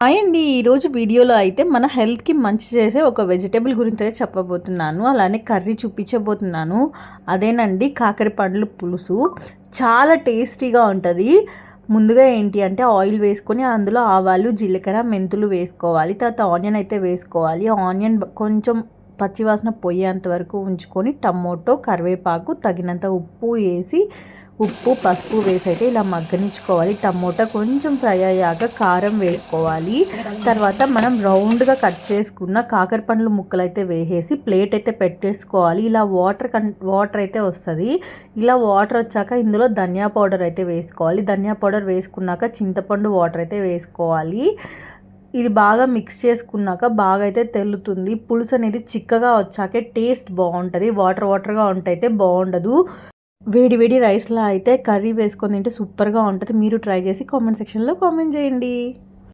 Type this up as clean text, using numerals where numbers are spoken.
Hi అండి. ఈరోజు వీడియోలో అయితే మన హెల్త్‌కి మంచి చేసే ఒక వెజిటబుల్ గురించి అయితే చెప్పబోతున్నాను. అలానే కర్రీ చూపించబోతున్నాను. అదేనండి కాకర పండ్ల పులుసు. చాలా టేస్టీగా ఉంటది. ముందుగా ఏంటి అంటే ఆయిల్ వేసుకొని అందులో ఆవాలు, జీలకర్ర, మెంతులు వేసుకోవాలి. తర్వాత ఆనియన్ అయితే వేసుకోవాలి. ఆనియన్ కొంచెం పచ్చివాసన పోయేంత వరకు ఉంచుకొని టమోటో, కరివేపాకు, తగినంత ఉప్పు వేసి ఉప్పు, పసుపు వేసి అయితే ఇలా మగ్గనించుకోవాలి. టమోటా కొంచెం ఫ్రై అయ్యాక కారం వేసుకోవాలి. తర్వాత మనం రౌండ్గా కట్ చేసుకున్న కాకర పండ్ల ముక్కలు అయితే వేసేసి ప్లేట్ అయితే పెట్టేసుకోవాలి. ఇలా వాటర్ అయితే వస్తుంది. ఇలా వాటర్ వచ్చాక ఇందులో ధనియా పౌడర్ అయితే వేసుకోవాలి. ధనియా పౌడర్ వేసుకున్నాక చింతపండు వాటర్ అయితే వేసుకోవాలి. ఇది బాగా మిక్స్ చేసుకున్నాక బాగా అయితే తెల్లుతుంది. పులుసు అనేది చిక్కగా వచ్చాకే టేస్ట్ బాగుంటుంది. వాటర్గా ఉంటైతే బాగుండదు. వేడి వేడి రైస్లో అయితే కర్రీ వేసుకొని తింటే సూపర్గా ఉంటుంది. మీరు ట్రై చేసి కామెంట్ సెక్షన్లో కామెంట్ చేయండి.